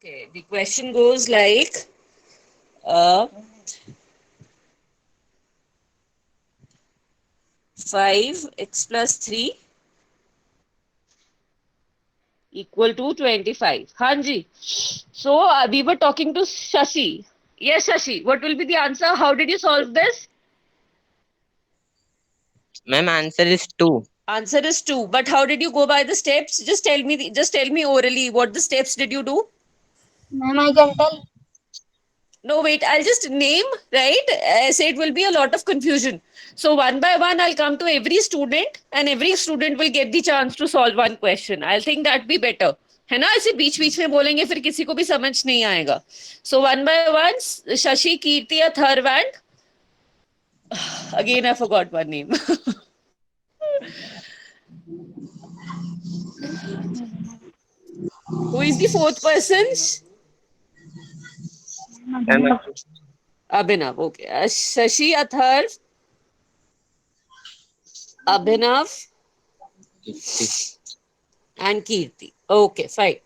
Okay, the question goes like, uh, 5x plus 3 equal to 25. Hanji. So we were talking to Shashi. Yes, Shashi. What will be the answer? How did you solve this? Ma'am, answer is 2. Answer is 2. But how did you go by the steps? Just tell me orally what the steps did you do? Ma'am, I can tell. No, wait, I'll just name, right? Say it will be a lot of confusion. So one by one, I'll come to every student and every student will get the chance to solve one question. I'll think that be better. है ना ऐसे बीच बीच में बोलेंगे फिर किसी को भी समझ नहीं आएगा so one by one Shashi Kirti Atharva and again I forgot one name who is the fourth person Ma'am, Abhinav okay Shashi Atharva Abhinav and Kirti. Okay, fine.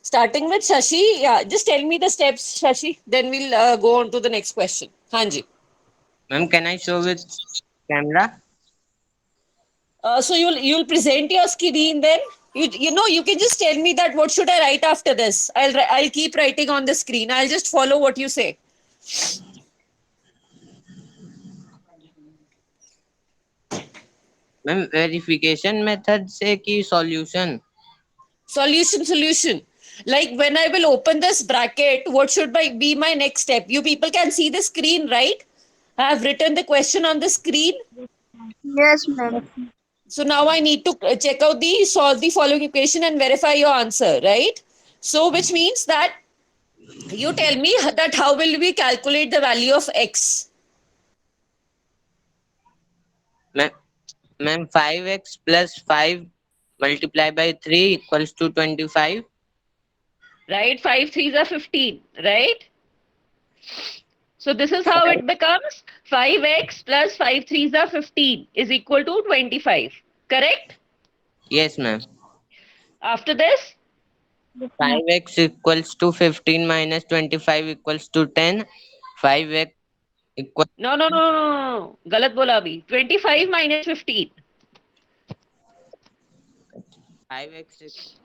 Starting with Shashi, yeah, just tell me the steps, Shashi. Then we'll go on to the next question. Hanji. ma'am, can I show with camera? So you'll present your screen then. You know you can just tell me that what should I write after this. I'll keep writing on the screen. I'll just follow what you say. Ma'am, verification method से कि solution? Solution. Like when I will open this bracket, what should be my next step? You people can see the screen, right? I have written the question on the screen. Yes, ma'am. So now I need to check out solve the following equation and verify your answer, right? So which means that you tell me that how will we calculate the value of x, Ma'am, 5x plus 5 multiplied by 3 equals to 25. right? 5 threes are 15, right? So this is how it becomes 5x plus 5 threes are 15 is equal to 25, correct? Yes, ma'am. After this, 5x equals to 15 minus 25 equals to 10. 5x equals no. गलत बोला अभी 25 minus 15 5x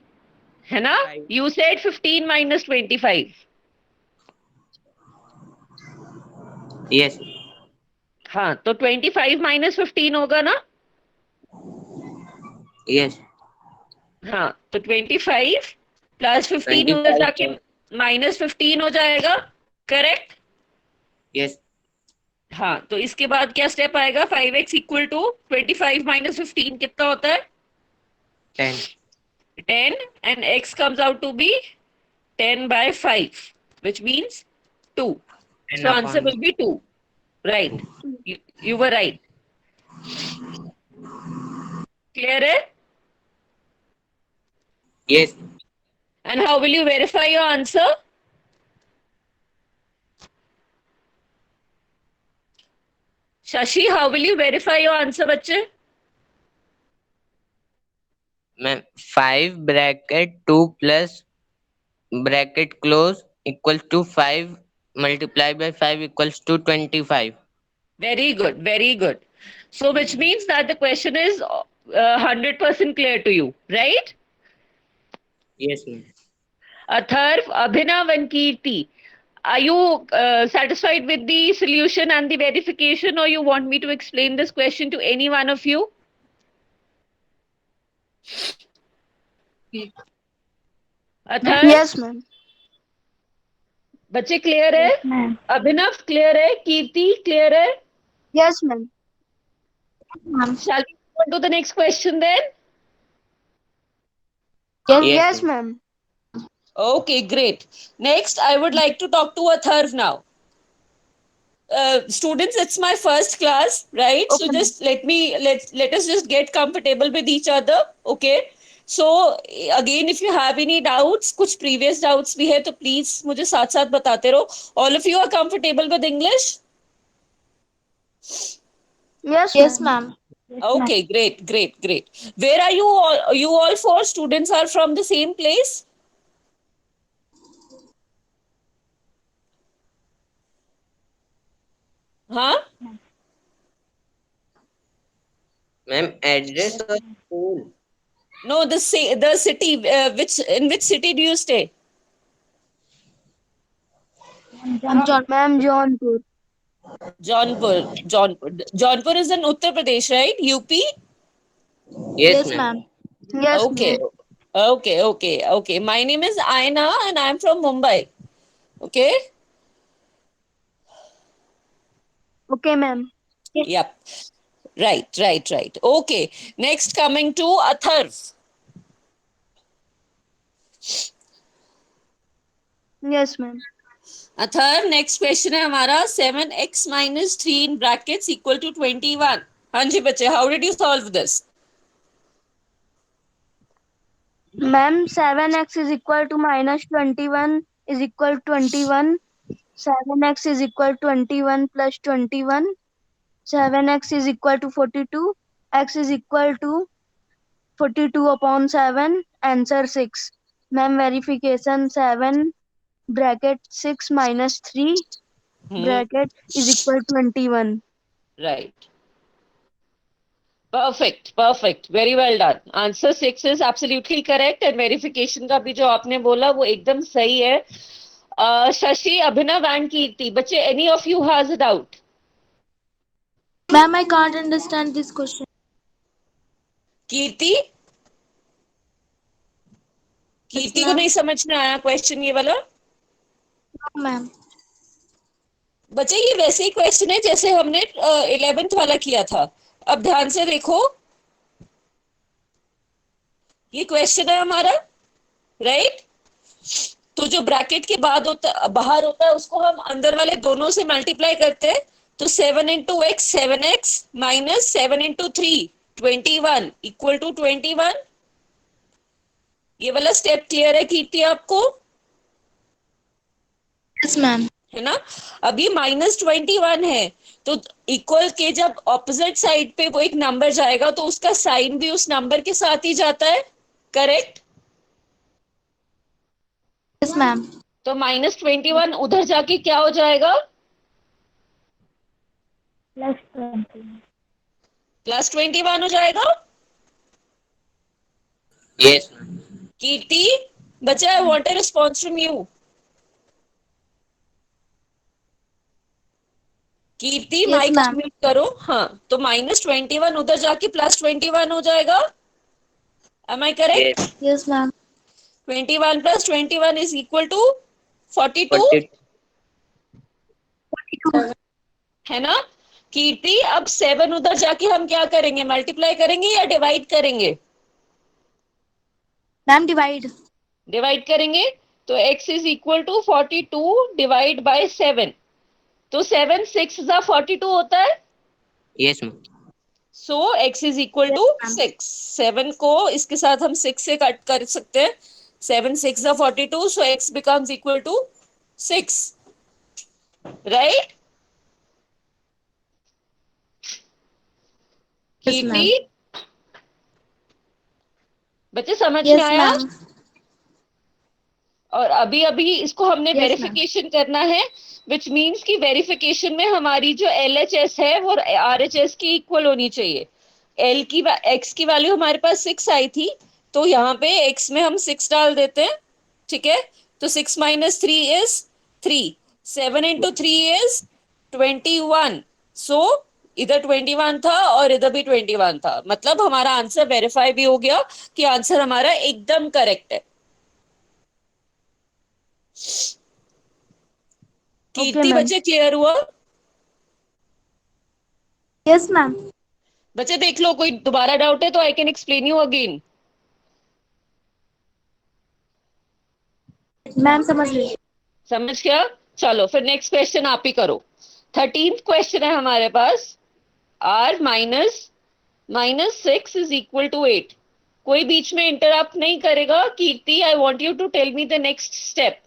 है ना? 5. You said 15 minus 25. Yes. हाँ तो 25 minus 15 होगा ना? Yes. हाँ तो 25 प्लस 15 उधर 25. जाके माइनस 15 हो जाएगा, करेक्ट? Yes. हाँ तो इसके बाद क्या स्टेप आएगा? 5x इक्वल टू 25 माइनस 15 कितना होता है? 10. 10 and x comes out to be 10 by 5 which means 2. 10 So answer upon. will be 2, right? You were right. Clear it? Yes. And how will you verify your answer? Shashi, how will you verify your answer, बच्चे? Ma'am, 5 bracket 2 plus bracket close equals to 5 multiplied by 5 equals to 25. Very good, very good. So, which means that the question is 100% clear to you, right? Yes, ma'am. Atharv, Abhinav, and Kirti, are you satisfied with the solution and the verification, or you want me to explain this question to any one of you? Atharv, Yes, ma'am. बच्चे clear है? Ma'am. अभिनव clear है? कीर्ति clear है? Yes, ma'am. Ma'am. Shall we go on to the next question then? Yes, Yes, yes, ma'am. ma'am. Okay, great. Next, I would like to talk to Atharv now. Students, it's my first class, right? So Okay, ma'am. just let us just get comfortable with each other, okay? So again, if you have any doubts, कुछ previous doubts भी है तो please मुझे साथ साथ बताते रहो. All of you are comfortable with English? Yes, Yes, ma'am. ma'am. Okay, great. Where are you all? You all four students are from the same place? Ma'am address और school. No, the city. Which in which city do you stay? Ma'am, Jaunpur. Jaunpur is in Uttar Pradesh, right? UP. Yes ma'am. Yes, Okay. ma'am. Okay. My name is Aina and I'm from Mumbai. Okay. Okay, ma'am. Yep. Right. Okay. Next, coming to Atharv. Yes, ma'am. Athar next question है हमारा 7x minus 3 in brackets equal to 21. हाँ जी बच्चे, how did you solve this? Ma'am, 7x is equal to minus 21 is equal to 21. 7x is equal to 21 plus 21. 7x is equal to 42. X is equal to 42 upon 7. Answer 6. Ma'am, verification 7 bracket 6 minus 3 bracket is equal to 21. Right, perfect, very well done. Answer 6 is absolutely correct and verification का भी जो आपने बोला वो एकदम सही है. शशि, अभिनव and कीर्ति, बच्चे any of you has a doubt? Ma'am, I can't understand this question. Kirti, Yes, कीर्ति को ma'am. नहीं समझ में आया क्वेश्चन ये वाला? No, ma'am. बच्चे ये वैसे ही क्वेश्चन है जैसे हमने 11th वाला किया था. अब ध्यान से देखो, ये क्वेश्चन है हमारा, राइट? तो जो ब्रैकेट के बाद होता बाहर होता है उसको हम अंदर वाले दोनों से मल्टीप्लाई करते हैं. तो 7 into X 7x minus 7 into 3 21 equal to 21. ये वाला स्टेप क्लियर है कीर्ति आपको? Yes, ma'am. है ना? अब ये -21 है तो इक्वल के जब ऑपोजिट साइड पे वो एक नंबर जाएगा तो उसका साइन भी उस नंबर के साथ ही जाता है, करेक्ट? Yes, ma'am. तो -21 उधर जाके क्या हो जाएगा? +21 हो जाएगा. Yes ma'am. कीर्ति, बच्चा, I want a response from you. Kirti, Yes, mike ma'am. Mute करो. हाँ, तो -21 उधर जाके +21 हो जाएगा. Am I correct? Yes. Yes, ma'am. 21 + 21 is equal to 42, 42। है ना? कीर्ति, अब 7 उधर जाके हम क्या करेंगे, मल्टीप्लाई करेंगे या डिवाइड करेंगे? Ma'am, divide. डिवाइड करेंगे. तो x is equal to 42 divide by 7. तो 7 6 जा 42 होता है. Yes ma'am. So x is equal to 6. 7 को इसके साथ हम 6 से कट कर सकते हैं. 7 6 जा 42. So x becomes equal to 6, right? Yes, ma'am. Kirti, बच्चे समझ में Yes, आया? ma'am. और अभी अभी इसको हमने Yes, वेरिफिकेशन करना है, विच मीन्स कि वेरिफिकेशन में हमारी जो LHS है वो RHS की इक्वल होनी चाहिए. x की वैल्यू हमारे पास 6 आई थी, तो यहाँ पे x में हम 6 डाल देते हैं, ठीक है? तो 6 - 3 इज 3. 7 into 3 is 21. सो इधर 21 था और इधर भी 21 था, मतलब हमारा आंसर वेरीफाई भी हो गया कि आंसर हमारा एकदम करेक्ट है. कीर्ति, ma'am. बच्चे क्लियर हुआ? Yes, ma'am. बच्चे देख लो, कोई दोबारा डाउट है तो I can explain you again. Ma'am, समझ ली. समझ गया? चलो फिर नेक्स्ट क्वेश्चन आप ही करो. 13th क्वेश्चन है हमारे पास. r minus 6 is equal to 8. कोई बीच में इंटरप्ट नहीं करेगा. Kirti, I want you to tell me the next step.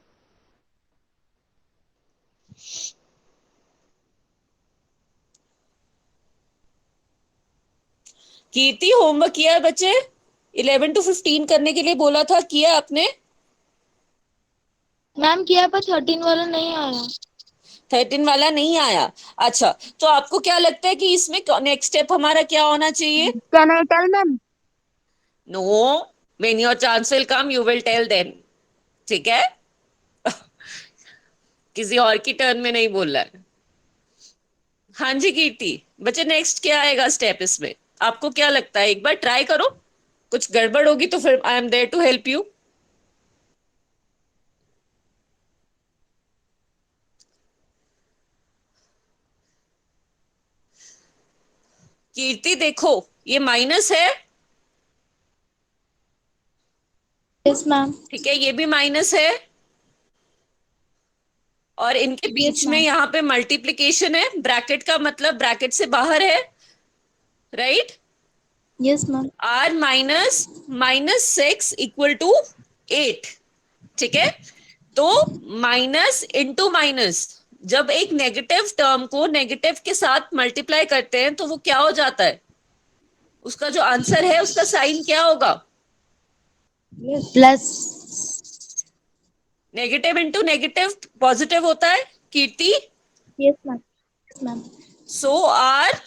Kirti, homework किया है बच्चे? 11 to 15 करने के लिए बोला था, किया आपने? Ma'am, किया पर 13 वाला नहीं आया. 13 वाला नहीं आया। अच्छा, तो आपको क्या लगता है कि इसमें नेक्स्ट स्टेप हमारा क्या होना चाहिए? Can I tell, ma'am? No, when your chance will come you will tell them. ठीक है, किसी और की टर्न में नहीं बोल रहा है। हाँ जी कीर्ति, बच्चे नेक्स्ट क्या आएगा स्टेप इसमें? आपको क्या लगता है, एक बार ट्राई करो, कुछ गड़बड़ होगी तो फिर I am there to help you. Kirti देखो, ये माइनस है, Yes, ma'am. ठीक है, ये भी माइनस है, और इनके Yes, बीच में ma'am. यहाँ पे मल्टीप्लिकेशन है, ब्रैकेट का मतलब ब्रैकेट से बाहर है, right? Yes, ma'am. R minus -6 equal to 8, ठीक है। तो माइनस इंटू माइनस, जब एक नेगेटिव टर्म को नेगेटिव के साथ मल्टीप्लाई करते हैं तो वो क्या हो जाता है, उसका जो आंसर है उसका साइन क्या होगा? Plus. Negative into negative positive होता है Kirti. Yes, ma'am. Yes, ma'am. So R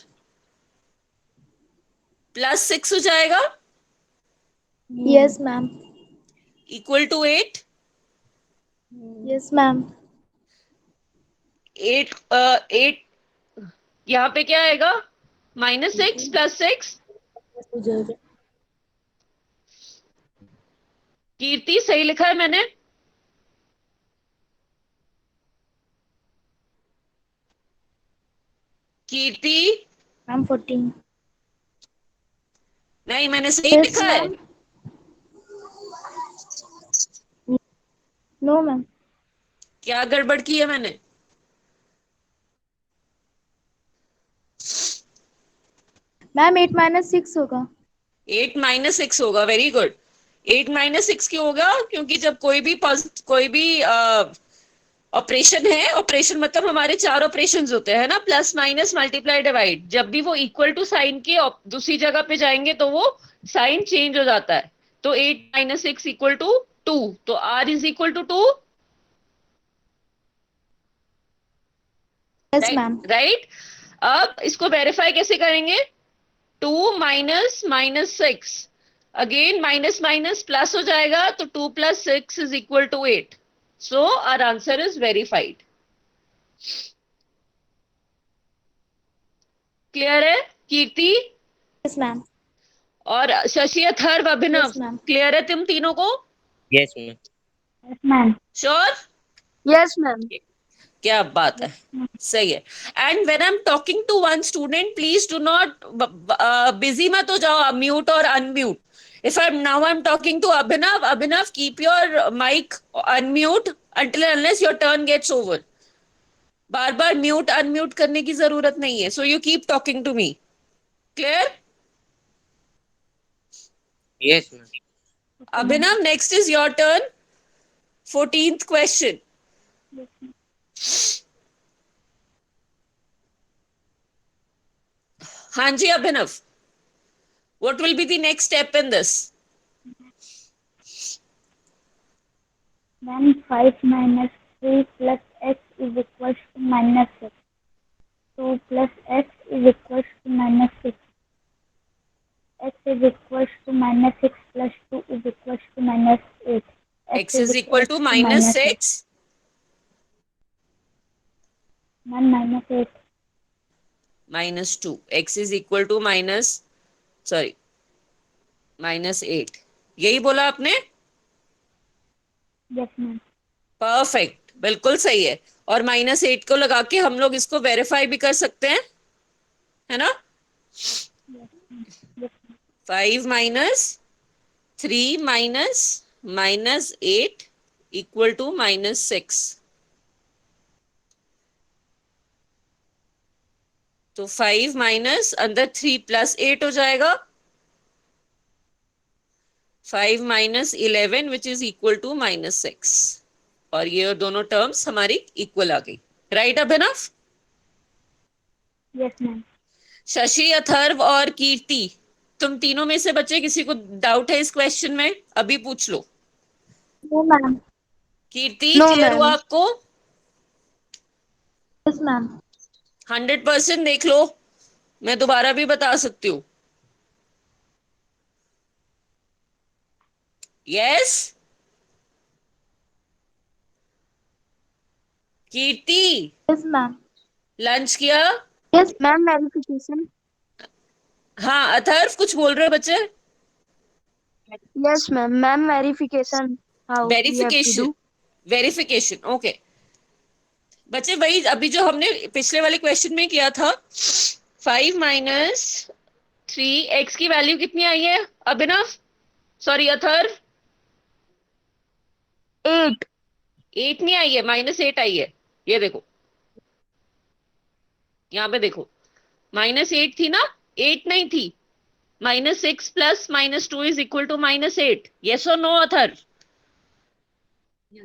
+6 हो जाएगा Yes, ma'am. Equal to 8। Yes, ma'am. 8 8 यहाँ पे क्या आएगा, -6 +6। कीर्ति सही लिखा है मैंने? कीर्ति, Ma'am, 14. नहीं मैंने सही Yes, लिखा है? ma'am. No, ma'am. क्या गड़बड़ की है मैंने? Ma'am, 8 minus 6 होगा. 8 -6 होगा, वेरी गुड। 8 -6 क्यों होगा? क्योंकि जब कोई भी ऑपरेशन है, ऑपरेशन मतलब हमारे 4 ऑपरेशन होते हैं ना, प्लस माइनस मल्टीप्लाई डिवाइड, जब भी वो इक्वल टू साइन के दूसरी जगह पे जाएंगे तो वो साइन चेंज हो जाता है। तो 8 -6 इक्वल टू 2, तो R is equal to 2, Yes, ma'am. Right? अब इसको वेरीफाई कैसे करेंगे? 2 minus -6, again minus minus plus हो जाएगा, तो 2 + 6 is equal to 8। So our answer is verified. Clear है कीर्ति? Yes, ma'am. और Shashi, Atharva, Abhinav, Yes, ma'am. Clear है तुम तीनों को? Yes, ma'am. Yes, ma'am. Sure? Yes, ma'am. क्या बात है, सही है। And when I am talking to one student, please do not busy मत हो जाओ, म्यूट और unmute. If I am talking to Abhinav, Abhinav keep your mic unmute until unless your turn gets over। बार बार म्यूट अनम्यूट करने की जरूरत नहीं है, so you keep talking to me. Clear? Yes, ma'am. Abhinav, next is your turn. 14th question. हाँ जी अभिनव, what will be the next step in this? Then 5 minus 3 plus x is equals to -6. 2 plus x is equals to -6. X is equals to -6 plus 2 is equals to -8. X is equal to -6. -8. -2. X is equal to -8. यही बोला आपने? Yes, ma'am. Perfect, बिल्कुल सही है। और -8 को लगा के हम लोग इसको वेरीफाई भी कर सकते हैं, है ना? 5 minus 3 minus -8 इक्वल टू -6। तो 5 माइनस अंदर 3 + 8 हो जाएगा, 5 - 11 विच इज इक्वल टू -6। और ये दोनों टर्म्स हमारी इक्वल आ गई, राइट अभिनव? Yes, ma'am. शशि, अथर्व और कीर्ति, तुम तीनों में से बच्चे किसी को डाउट है इस क्वेश्चन में? अभी पूछ लो। No, ma'am. कीर्ति, No, क्लियर हुआ ma'am. आपको? Yes, ma'am. 100% देख लो, मैं दोबारा भी बता सकती हूँ। Yes Kirti, Yes, ma'am. Lunch किया? Yes, ma'am verification. हाँ अथर्व कुछ बोल रहे हो बच्चे? Yes ma'am, ma'am verification how we have to verification, do. Verification okay. बच्चे वही अभी जो हमने पिछले वाले क्वेश्चन में किया था, 5 - 3 x की वैल्यू कितनी आई है अभिनव, सॉरी अथर्व? 8। 8 नहीं आई है, -8 आई है। ये देखो, यहाँ पे देखो, -8 थी ना, 8 नहीं थी। -6 plus -2 is equal to -8, yes और नो अथर्व?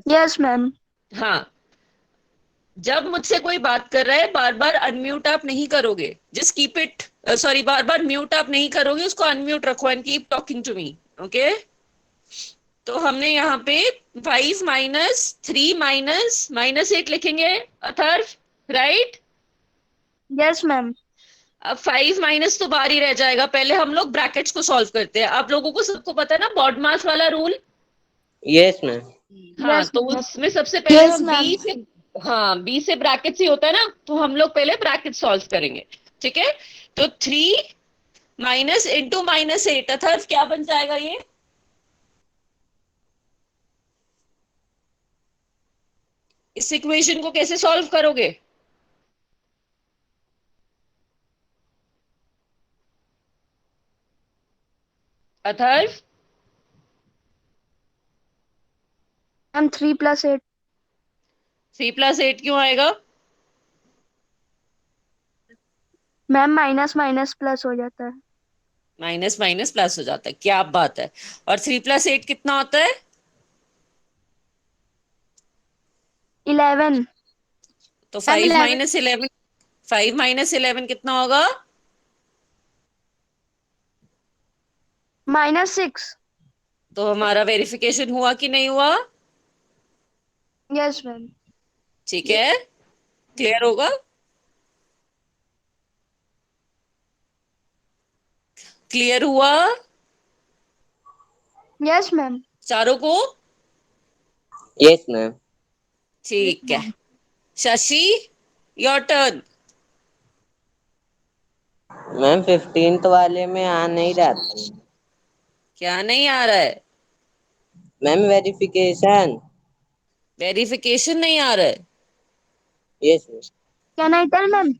Yes ma'am. हाँ, जब मुझसे कोई बात कर रहा है बार बार अनम्यूट आप नहीं करोगे, जस्ट कीप इट, सॉरी बार बार म्यूट आप नहीं करोगे, उसको अनम्यूट रखो and keep talking to me, okay? तो हमने यहाँ पे 5 - 3 - -8 लिखेंगे अथर्व, राइट? Yes ma'am. अब 5 माइनस तो बाहर ही रह जाएगा, पहले हम लोग ब्रैकेट्स को सॉल्व करते हैं। आप लोगों को सबको पता है ना बॉडमास वाला रूल? Yes ma'am. हाँ, यस तो मैम। उसमें सबसे पहले Yes, हम ma'am. बी से, हाँ बी से ब्रैकेट ही होता है ना, तो हम लोग पहले ब्रैकेट सॉल्व करेंगे, ठीक है? तो 3 माइनस इंटू -8 अथर्व क्या बन जाएगा ये? इस इक्वेशन को कैसे सॉल्व करोगे? अथर्व मैम 3 + 8। 3 + 8 क्यों आएगा? मैम माइनस माइनस प्लस हो जाता है। माइनस माइनस प्लस हो जाता है, क्या बात है। और 3 + 8 कितना होता है? 11। तो Ma'am, 5 11. - 11, 5 - 11 कितना होगा? -6। तो हमारा वेरिफिकेशन हुआ कि नहीं हुआ? Yes ma'am. ठीक है, क्लियर होगा? क्लियर हुआ यस मैम। चारों को? Yes ma'am. ठीक है, Shashi your turn. Ma'am 15th वाले में आ नहीं रहा था। क्या नहीं आ रहा है? Ma'am verification. वेरिफिकेशन नहीं आ रहा है? Yes ma'am. Can I tell ma'am?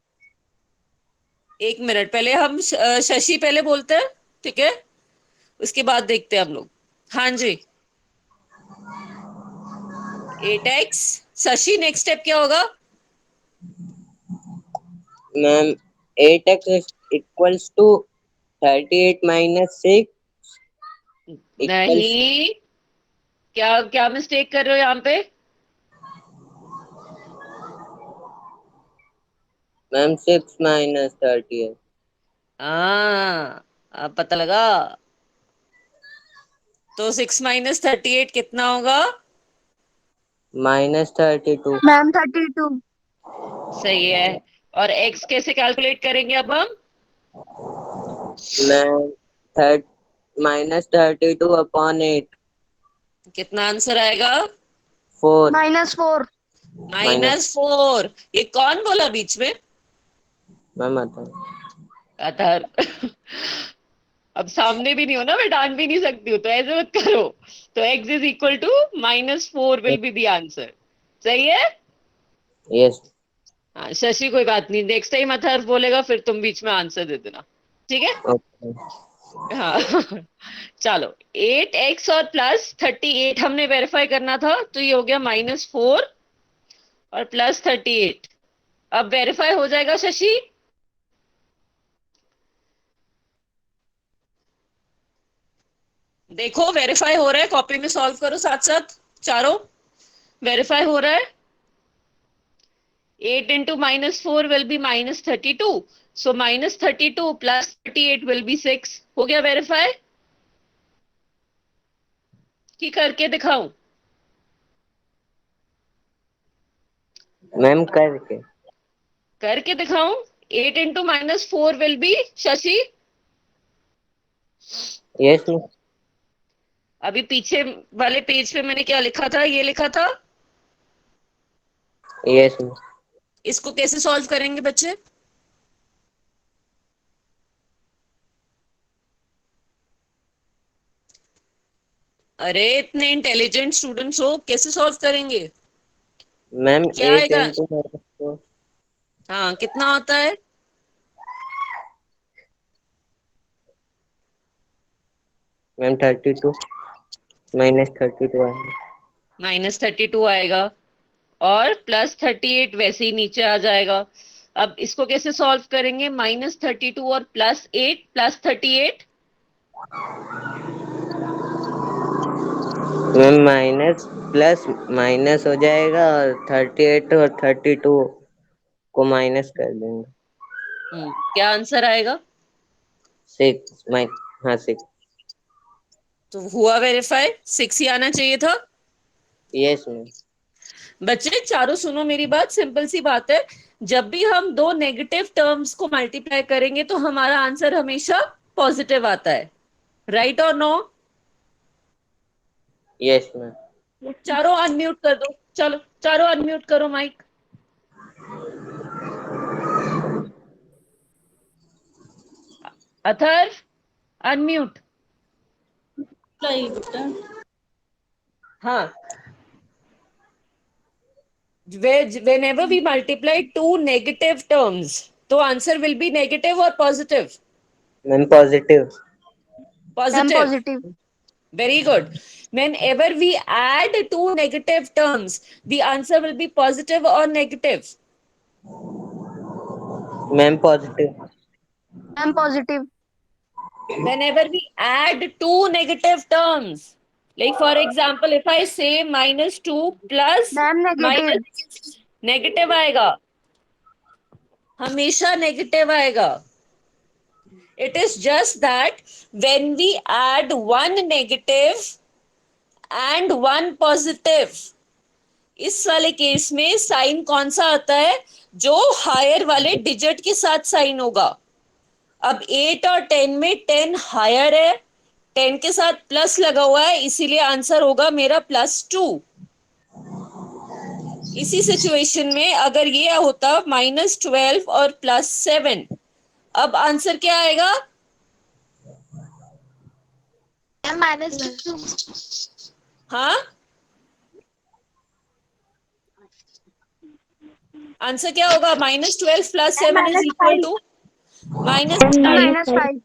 एक मिनट, पहले हम शशि पहले बोलते हैं, ठीक है? उसके बाद देखते हैं हम लोग। हाँ जी, 8x। शशि नेक्स्ट स्टेप क्या होगा? Ma'am 8x equals to 38 -6 equals. नहीं, क्या क्या मिस्टेक कर रहे हो यहाँ पे? मैम 6 -38। हाँ, अब पता लगा। तो 6 - 38 कितना होगा? -32। मैम 32। सही है। और x कैसे कैलकुलेट करेंगे अब हम? मैम थर्ट -32/8। कितना आंसर आएगा? 4। -4। माइनस। -4। ये कौन बोला बीच में? मैम आता। अतः अब सामने भी नहीं हो ना, मैं डांट भी नहीं सकती हूँ, तो ऐसे मत करो। तो x is equal to -4 will be the answer. सही है? यस। हाँ शशि, कोई बात नहीं, नेक्स्ट टाइम अथर्व बोलेगा फिर तुम बीच में आंसर दे देना, ठीक है? ओके। हाँ चलो, 8x और +38 हमने वेरीफाई करना था, तो ये हो गया -4 और +38। अब वेरीफाई हो जाएगा शशि? देखो वेरीफाई हो रहा है, कॉपी में सॉल्व करो साथ साथ चारों। वेरीफाई हो रहा है। 8 into -4 will be -32, so -32 plus 38 will be 6। हो गया वेरीफाई कि करके दिखाऊं? मैम करके। करके दिखाऊं? 8 into -4 will be Shashi? Yes miss. अभी पीछे वाले पेज पे मैंने क्या लिखा था? ये लिखा था। Yes miss. इसको कैसे सॉल्व करेंगे बच्चे? अरे इतने इंटेलिजेंट स्टूडेंट्स हो, कैसे सॉल्व करेंगे? मैम क्या 8 आएगा? इंटू -4। हाँ, कितना होता है? मैम 32 -32 आएगा। -32 आएगा। और +38 वैसे ही नीचे आ जाएगा। अब इसको कैसे सॉल्व करेंगे? -32 और +8 +38। मैम माइनस प्लस माइनस हो जाएगा और 38 और 32 को माइनस कर देंगे। क्या आंसर आएगा? 6 हाँ 6। तो हुआ वेरीफाई, 6 ही आना चाहिए था। Yes ma'am. बच्चे चारों सुनो मेरी बात, सिंपल सी बात है। जब भी हम दो नेगेटिव टर्म्स को मल्टीप्लाई करेंगे तो हमारा आंसर हमेशा पॉजिटिव आता है। राइट और no? Yes ma'am. Yes, ma'am. चारों अनम्यूट कर दो, चलो चारों अनम्यूट करो माइक। अथर्व, अनम्यूट। हाँ, whenever we multiply two negative terms, तो answer will be negative or positive? Ma'am positive. Ma'am Positive. Positive. Very good. Whenever we add two negative terms, the answer will be positive or negative? Ma'am positive. Ma'am positive. Whenever we add two negative terms, like for example, if I say -2 plus ma'am negative. minus, negative आएगा, हमेशा negative आएगा। It is just that when we add one negative and one positive, इस वाले case में sign कौन सा आता है? जो हायर वाले डिजिट के साथ साइन होगा। अब 8 और 10 में 10 हायर है, 10 के साथ प्लस लगा हुआ है, इसीलिए आंसर होगा मेरा +2। इसी सिचुएशन में अगर ये होता -12 और +7, अब आंसर क्या आएगा? -2। हाँ, आंसर क्या होगा? -12 + 7 is equal to -9। -5।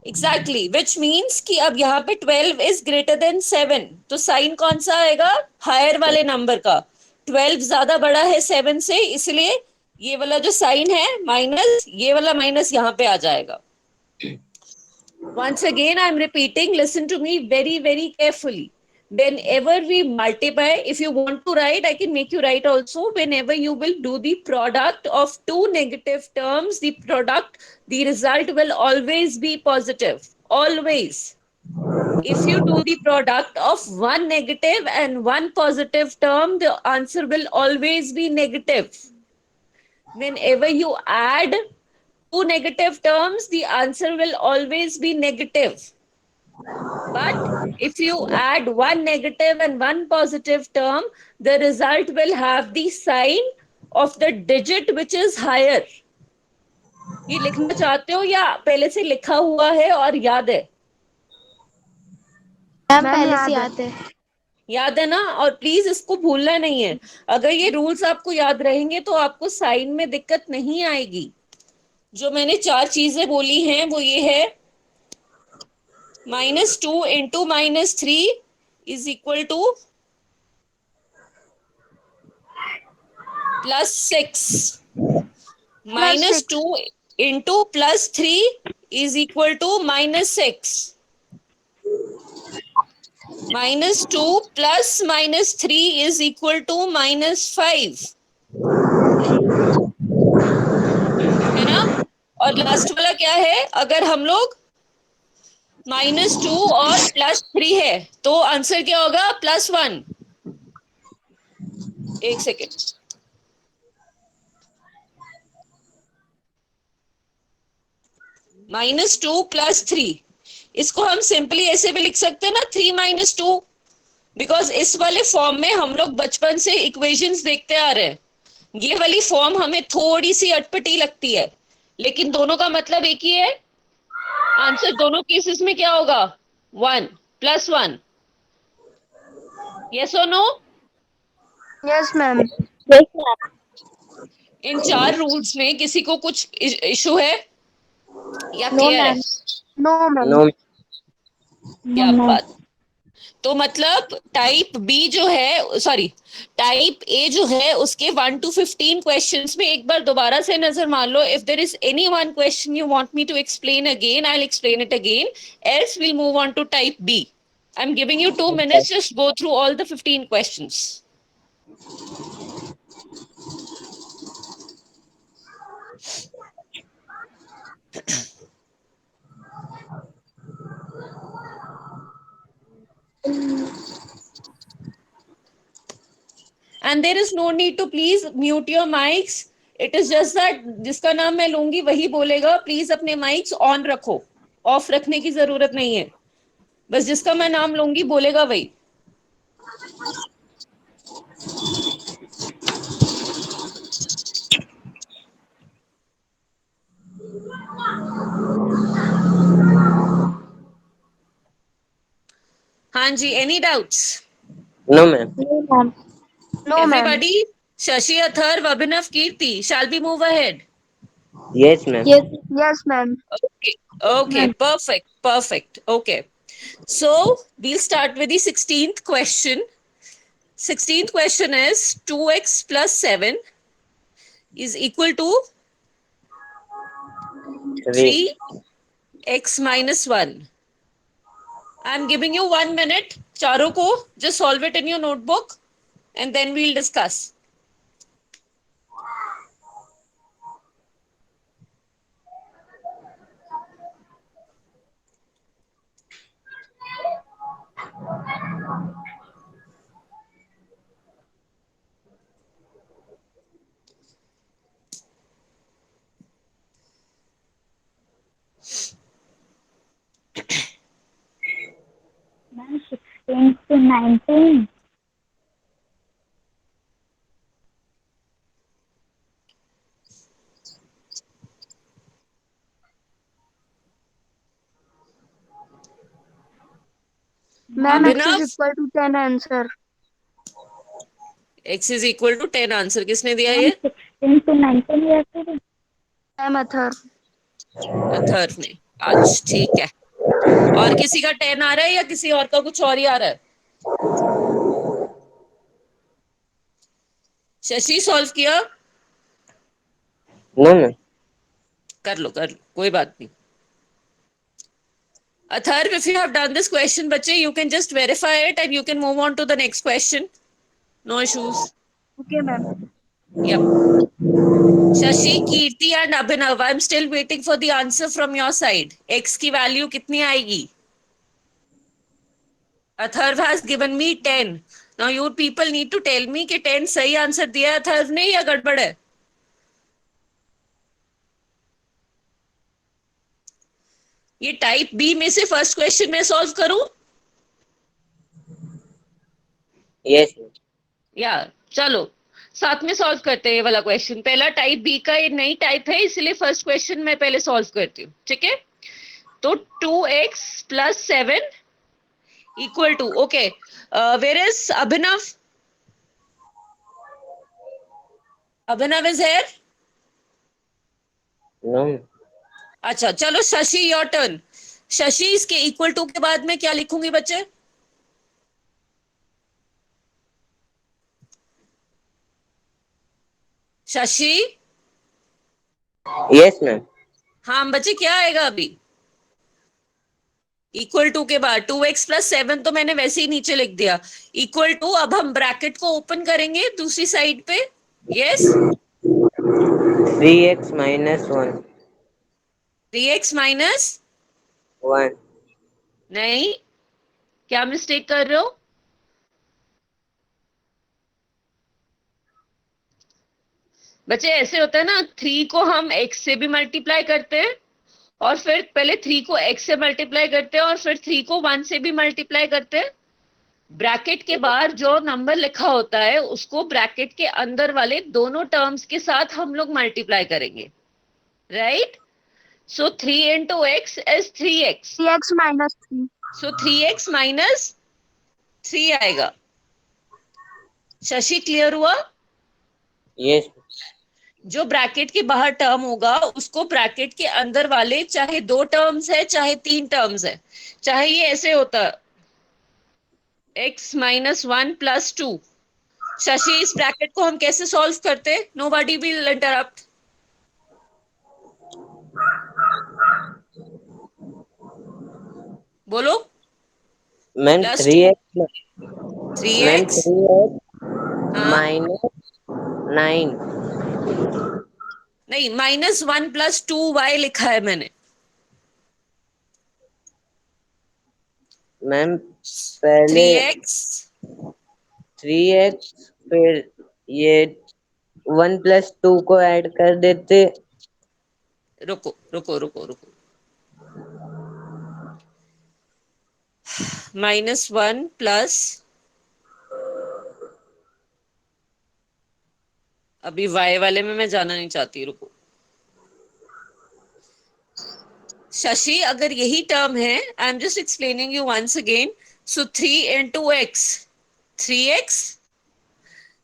Exactly, which means कि अब यहाँ पे 12 इज ग्रेटर देन 7, तो साइन कौन सा आएगा? हायर वाले नंबर का। 12 ज्यादा बड़ा है 7 से, इसलिए ये वाला जो साइन है माइनस, ये वाला माइनस यहाँ पे आ जाएगा। Once again, I'm repeating, listen to me very, very carefully. Whenever we multiply, if you want to write, I can make you write also. Whenever you will do the product of two negative terms, the result will always be positive. Always. If you do the product of one negative and one positive term, the answer will always be negative. Whenever you add two negative terms, the answer will always be negative. But if you add one negative and one positive term, the result will have the sign of the digit which is higher. ये लिखना चाहते हो या पहले से लिखा हुआ है और याद है? मैम मैम पहले से याद है। याद है। याद है ना? और प्लीज इसको भूलना नहीं है। अगर ये रूल्स आपको याद रहेंगे तो आपको साइन में दिक्कत नहीं आएगी। जो मैंने चार चीजें बोली हैं वो ये है, -2 into -3 is equal to +6. +6। -2 into +3 is equal to -6. -2 plus -3 is equal to -5, है ना? और लास्ट वाला क्या है? अगर हम लोग -2 और +3 है तो आंसर क्या होगा? +1। एक सेकेंड, -2 + 3, इसको हम सिंपली ऐसे भी लिख सकते हैं ना, 3 - 2, बिकॉज इस वाले फॉर्म में हम लोग बचपन से इक्वेशंस देखते आ रहे हैं। ये वाली फॉर्म हमें थोड़ी सी अटपटी लगती है, लेकिन दोनों का मतलब एक ही है। आंसर दोनों केसेस में क्या होगा? 1 + 1। यस और no? Yes ma'am. Yes, ma'am. इन 4 रूल्स में किसी को कुछ इशू है या No, क्लियर है? ma'am. No ma'am. No No, क्या ma'am. बात! तो मतलब टाइप बी जो है, सॉरी, टाइप ए जो है, उसके 1 to 15 क्वेश्चंस में एक बार दोबारा से नजर मार लो। If there is any one question you want me to explain again, I will explain it again, else we'll move on to type B. I am giving you 2 minutes, just go through all the 15 questions. And there is no need to please mute your mics. It is just that जिसका नाम मैं लूंगी वही बोलेगा। Please अपने mics on रखो, of रखने की जरूरत नहीं है। बस जिसका मैं नाम लूंगी बोलेगा वही। हाँ जी, any doubts? No ma'am. No, ma'am. No ma'am. Everybody? Shashi, Atharva, Abhinav, Kirti, shall we move ahead? Yes ma'am. Yes, yes ma'am. Okay, okay, ma'am. perfect, perfect. Okay, so we'll start with the 16th question. 16th question is 2x + 7 is equal to 3 3x - 1. I'm giving you 1 minute, चारों को, just solve it in your notebook and then we'll discuss. Ma'am, 16 to 19. Ma'am x is Abhinav, equal to 10 answer. x is equal to 10 answer किसने दिया Ma'am, ये? 16 to 19 या फिर ma'am Atharva. Atharva ने। आज ठीक है। और किसी का 10 आ रहा है या किसी और का कुछ और ही आ रहा है? शशि, सॉल्व किया? No ma'am. कर लो कर लो, कोई बात नहीं। Atharv, if you have done this question बच्चे, you can just verify it and you can move on to the next question. No issues. Okay ma'am. Yep. Shashi, Kirti and Abhinav, I am still waiting for the answer from your side. x की value कितनी आएगी? Atharv has given me 10. Now you people need to tell me कि 10 सही answer दिया है अथर्व ने या गड़बड़ है। ये टाइप बी में से फर्स्ट क्वेश्चन में सॉल्व करूं यस मैम। या चलो साथ में सॉल्व करते हैं ये वाला क्वेश्चन। पहला टाइप बी का, ये नई टाइप है इसलिए फर्स्ट क्वेश्चन मैं पहले सॉल्व करती हूँ, ठीक है? तो 2x + 7 equal to, okay, where is Abhinav? Abhinav is here? No ma'am. अच्छा चलो शशि, योर टर्न। शशि, इसके इक्वल टू के बाद में क्या लिखूंगी बच्चे? शशि? Yes ma'am. हाँ बच्चे, क्या आएगा अभी इक्वल टू के बाद? 2x + 7 तो मैंने वैसे ही नीचे लिख दिया। इक्वल टू, अब हम ब्रैकेट को ओपन करेंगे दूसरी साइड पे। यस, 3x - 1 3x - 1 नहीं, क्या मिस्टेक कर रहे हो? बच्चे ऐसे होता है ना, 3 को हम x से भी मल्टीप्लाई करते हैं और फिर पहले 3 को x से मल्टीप्लाई करते हैं और फिर 3 को 1 से भी मल्टीप्लाई करते हैं। ब्रैकेट के बाहर जो नंबर लिखा होता है उसको ब्रैकेट के अंदर वाले दोनों टर्म्स के साथ हम लोग मल्टीप्लाई करेंगे, right? So 3 into x is 3x. 3x minus 3. So 3x minus 3 आएगा। शशि, क्लियर हुआ? यस जो ब्रैकेट के बाहर टर्म होगा उसको ब्रैकेट के अंदर वाले, चाहे 2 टर्म्स है चाहे 3 टर्म्स है, चाहे ये ऐसे होता x minus 1 plus 2। शशि, इस ब्रैकेट को हम कैसे सॉल्व करते? Nobody will interrupt. बोलो। Ma'am plus 3x 3x, 3x हाँ माइनस 9 नहीं, -1 + 2y लिखा है मैंने। मैम पहले 3x, 3x फिर ये 1 + 2 को ऐड कर देते। रुको रुको रुको रुको, -1 प्लस, अभी y वाले में मैं जाना नहीं चाहती, रुको। शशि, अगर यही टर्म है, I am just explaining you once again. So 3 into x, 3x।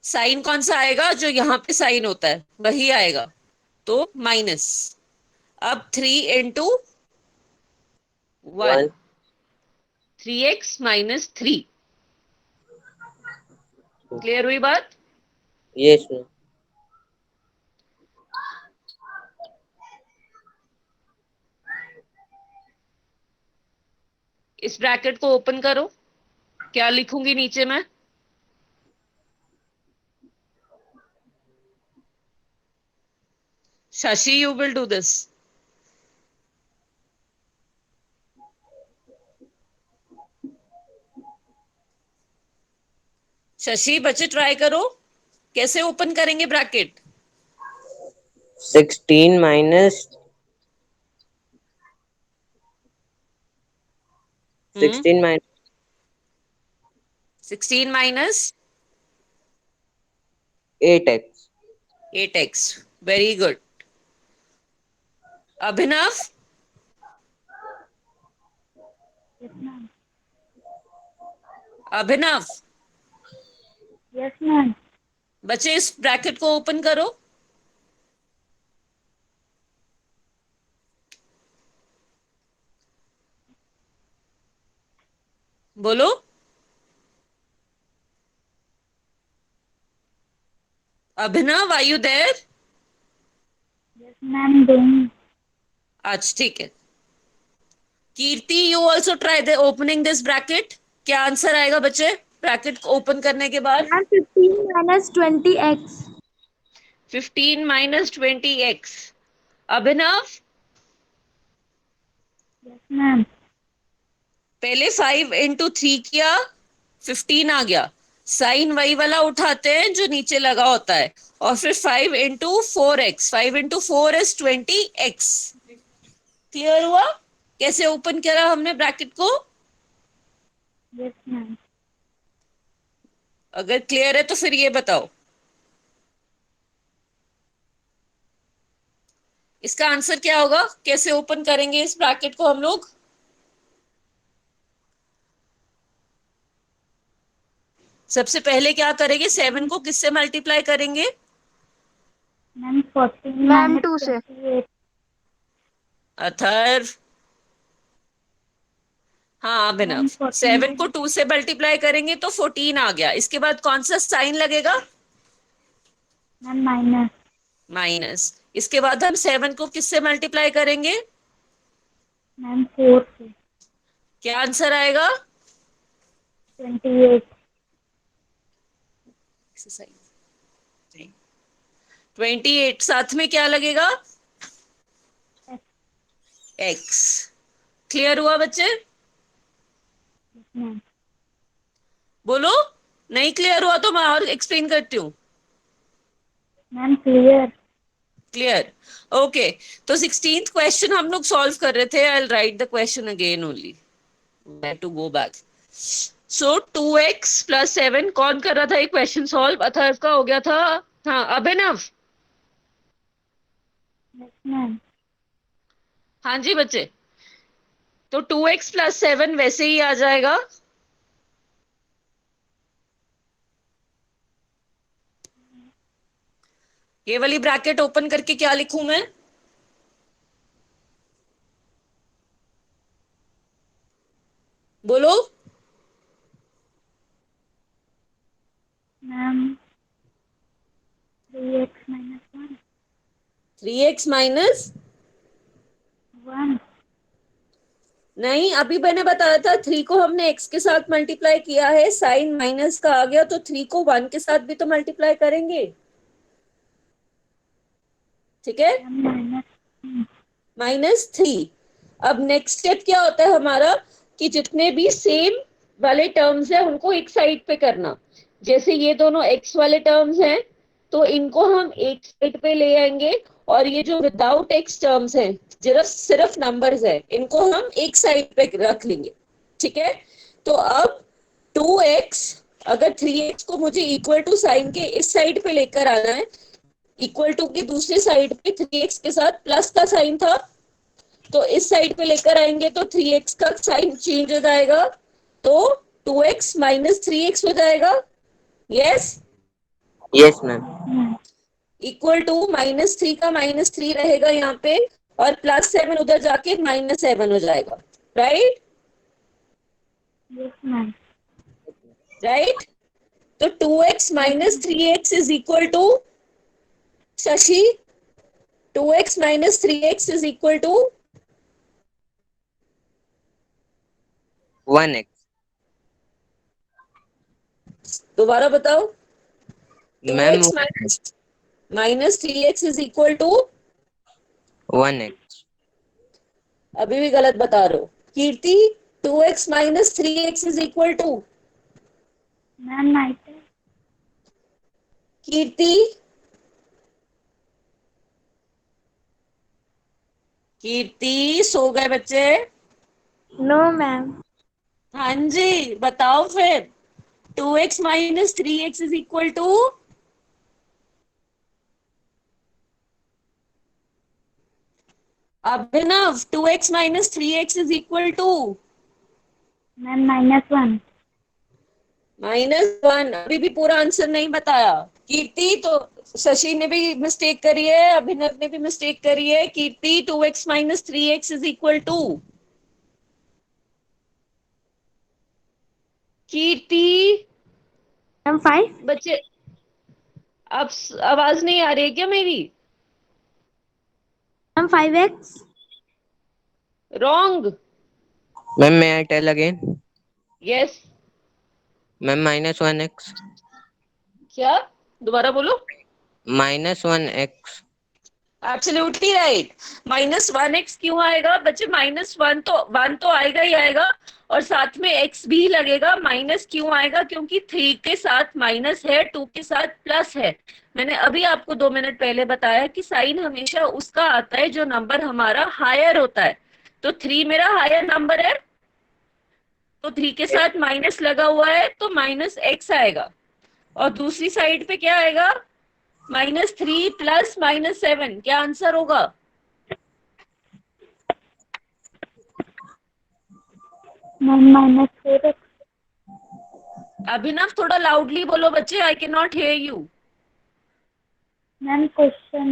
Sign कौन सा आएगा? जो यहाँ पे साइन होता है वही आएगा, तो माइनस। अब 3 into 1, 1 3x minus 3। क्लियर हुई बात? यस मैम इस ब्रैकेट को ओपन करो। क्या लिखूंगी नीचे में? Shashi, you will do this. Shashi, बच्चे ट्राई करो। कैसे ओपन करेंगे bracket? 16 minus 16 minus 16 minus 8x 8x। Very good. Abhinav, Yes, ma'am. Abhinav, Yes, ma'am. बच्चे इस ब्रैकेट को ओपन करो। बोलो। Abhinav, are you there? Yes, ma'am. Doing. अच्छा, ठीक है। Kirti, you also try the opening this bracket. क्या आंसर आएगा बच्चे ब्रैकेट को ओपन करने के बाद? Ma'am, 15 minus 20x. 15 minus 20x। अभिनव, Yes, ma'am. पहले 5 into 3 किया, 15 आ गया। साइन वही वाला उठाते हैं जो नीचे लगा होता है, और फिर 5 into 4x, 5 into 4 is 20x। Clear हुआ कैसे ओपन करा हमने ब्रैकेट को? Yes, ma'am. अगर क्लियर है तो फिर ये बताओ, इसका आंसर क्या होगा? कैसे ओपन करेंगे इस ब्रैकेट को हम लोग? सबसे पहले क्या करेंगे? 7 को किससे मल्टीप्लाई करेंगे? Ma'am, 14 Ma'am, minus 2 से. 28. अथर्व, हाँ अभिनव, Ma'am, 14 7 को minus. 2 से मल्टीप्लाई करेंगे तो 14 आ गया। इसके बाद कौन सा साइन लगेगा? Ma'am, minus. माइनस। इसके बाद हम 7 को किससे मल्टीप्लाई करेंगे? Ma'am, 4 से. क्या आंसर आएगा? 28. 28। साथ में क्या लगेगा? X. एक्स। क्लियर हुआ बच्चे? Yes, ma'am. बोलो। नहीं क्लियर हुआ तो मैं और एक्सप्लेन करती हूँ। Ma'am, clear. क्लियर? ओके, तो 16th क्वेश्चन हम लोग सॉल्व कर रहे थे. I write the question again only. Where to go back. So 2x plus 7 कौन कर रहा था ये क्वेश्चन सॉल्व? अथर्व का हो गया था. हाँ, अभिनव. Yes, ma'am. हाँ जी बच्चे. तो 2x plus 7 वैसे ही आ जाएगा. ये वाली ब्रैकेट ओपन करके क्या लिखूं मैं? बोलो. Ma'am, 3x minus 1. 3x minus 1. नहीं, अभी मैंने बताया था 3 को हमने x के साथ मल्टीप्लाई किया है, साइन माइनस का आ गया, तो 3 को 1 के साथ भी तो मल्टीप्लाई करेंगे. ठीक है, Ma'am, -3. अब नेक्स्ट स्टेप क्या होता है हमारा कि जितने भी सेम वाले टर्म्स हैं उनको एक साइड पे करना. जैसे ये दोनों x वाले टर्म्स हैं तो इनको हम एक साइड पे ले आएंगे, और ये जो विदाउट x टर्म्स हैं, सिर्फ सिर्फ नंबर्स है, इनको हम एक साइड पे रख लेंगे. ठीक है, तो अब 2x, अगर 3x को मुझे इक्वल टू साइन के इस साइड पे लेकर आना है, इक्वल टू की दूसरी साइड पे 3x के साथ प्लस का साइन था, तो इस साइड पे लेकर आएंगे तो 3x का साइन चेंज हो जाएगा, तो 2x माइनस 3x हो जाएगा. Yes. Yes ma'am. Equal to -3 का -3 रहेगा यहाँ पे, और +7 उधर जाके -7 हो जाएगा. राइट? yes, ma'am. राइट. तो 2x minus 3x is equal to, Shashi, 2x minus 3x is equal to 1x. दोबारा बताओ. Ma'am 2x minus 3x is equal to, 1x. अभी भी गलत बता रहे हो. Kirti, 2x minus 3x is equal to, Ma'am, night. Kirti, Kirti सो गए बच्चे? No, ma'am. हाँ जी, बताओ फिर. 2x minus 3x is equal to, Abhinav, 2x minus 3x is equal to Ma'am, -1. -1. अभी भी पूरा आंसर नहीं बताया. कीर्ति, तो शशि ने भी मिस्टेक करी है, अभिनव ने भी मिस्टेक करी है. Kirti, 2x minus 3x is equal to, Kirti. Ma'am, 5. बच्चे, अब आवाज नहीं आ रही है क्या मेरी? Ma'am, 5x. Wrong. Ma'am may I tell again? Yes. Ma'am -1x. क्या? दोबारा बोलो. -1x. Absolutely right. -1x क्यों आएगा बच्चे? -1 तो आएगा ही आएगा, और साथ में x भी लगेगा. माइनस क्यों आएगा? क्योंकि 3 के साथ माइनस है, 2 के साथ प्लस है. मैंने अभी आपको 2 मिनट पहले बताया कि साइन हमेशा उसका आता है जो नंबर हमारा हायर होता है. तो 3 मेरा हायर नंबर है, तो 3 के साथ माइनस लगा हुआ है, तो -x आएगा. और दूसरी साइड पे क्या आएगा? -3 प्लस -7. क्या आंसर होगा? Ma'am, -4x. अभिनव, थोड़ा लाउडली बोलो बच्चे, I can not here you. Ma'am, question.